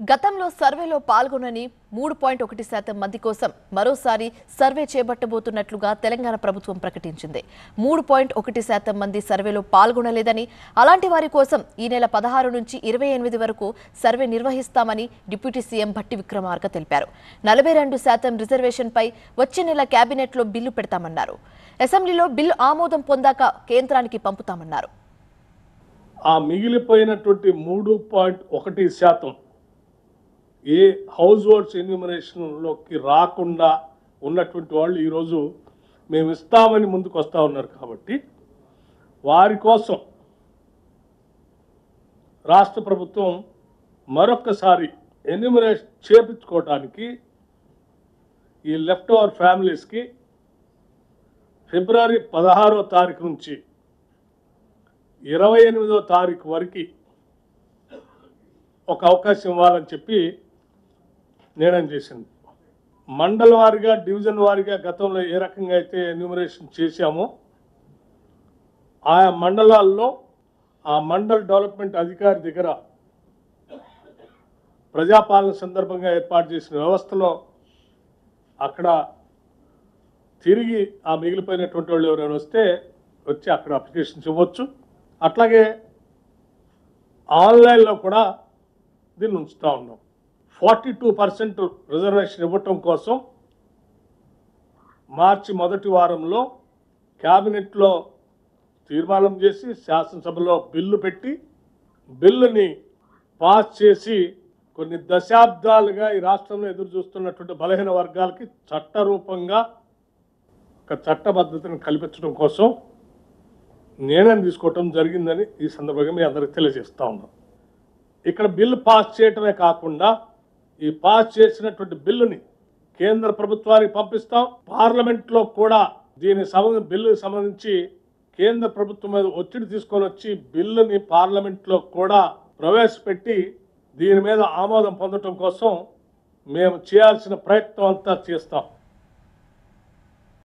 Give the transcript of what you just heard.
గతంలో సర్వేలో పాల్గొనని 3.1% మంది కోసం మరోసారి సర్వే చేపట్టబోతున్నట్లుగా తెలంగాణ ప్రభుత్వం ప్రకటించింది. 3.1% మంది సర్వేలో పాల్గొనలేదని, అలాంటి వారి కోసం ఈ నెల 16 నుంచి 28 వరకు సర్వే నిర్వహిస్తామని డిప్యూటీ సీఎం భట్టి విక్రమార్క తెలిపారు. 42% రిజర్వేషన్పై వచ్చే నెల కేబినెట్లో బిల్లు పెడతామన్నారు. అసెంబ్లీలో బిల్లు ఆమోదం పొందాక కేంద్రానికి పంపుతామన్నారు. ఆ మిగిలిపోయినటువంటి 3.1% ఏ హౌస్ హోల్డ్స్ ఎన్యూమరేషన్లోకి రాకుండా ఉన్నటువంటి వాళ్ళు ఈరోజు మేము ఇస్తామని ముందుకు వస్తూ ఉన్నారు. కాబట్టి వారి కోసం రాష్ట్ర ప్రభుత్వం మరొక్కసారి ఎన్యూమరేషన్ చేపించుకోవడానికి ఈ లెఫ్ట్ ఓవర్ ఫ్యామిలీస్కి ఫిబ్రవరి 16వ తారీఖు నుంచి 28వ తారీఖు వరకు ఒక అవకాశం ఇవ్వాలని చెప్పి నిర్ణయం చేసింది. మండల వారీగా, డివిజన్ వారీగా గతంలో ఏ రకంగా అయితే ఎన్యూమరేషన్ చేశామో ఆయా మండలాల్లో ఆ మండల్ డెవలప్మెంట్ అధికారి దగ్గర ప్రజాపాలన సందర్భంగా ఏర్పాటు చేసిన వ్యవస్థలో అక్కడ తిరిగి ఆ మిగిలిపోయినటువంటి వాళ్ళు ఎవరైనా వచ్చి అక్కడ అప్లికేషన్స్ ఇవ్వచ్చు. అట్లాగే ఆన్లైన్లో కూడా దీన్ని ఉంచుతూ ఉన్నాం. 42% రిజర్వేషన్ ఇవ్వటం కోసం మార్చి మొదటి వారంలో క్యాబినెట్లో తీర్మానం చేసి శాసనసభలో బిల్లు పెట్టి బిల్లుని పాస్ చేసి కొన్ని దశాబ్దాలుగా ఈ రాష్ట్రంలో ఎదురు చూస్తున్నటువంటి బలహీన వర్గాలకి చట్టరూపంగా ఒక చట్టబద్ధతను కల్పించడం కోసం నిర్ణయం తీసుకోవటం జరిగిందని ఈ సందర్భంగా మీ అందరికీ తెలియజేస్తూ ఉన్నాం. ఇక్కడ బిల్లు పాస్ చేయటమే కాకుండా ఈ పాస్ చేసినటువంటి బిల్లుని కేంద్ర ప్రభుత్వానికి పంపిస్తాం. పార్లమెంట్లో కూడా బిల్లుకి సంబంధించి కేంద్ర ప్రభుత్వం మీద ఒత్తిడి తీసుకొని వచ్చి బిల్లుని పార్లమెంట్లో కూడా ప్రవేశపెట్టి దీని మీద ఆమోదం పొందడం కోసం మేము చేయాల్సిన ప్రయత్నం అంతా చేస్తాం.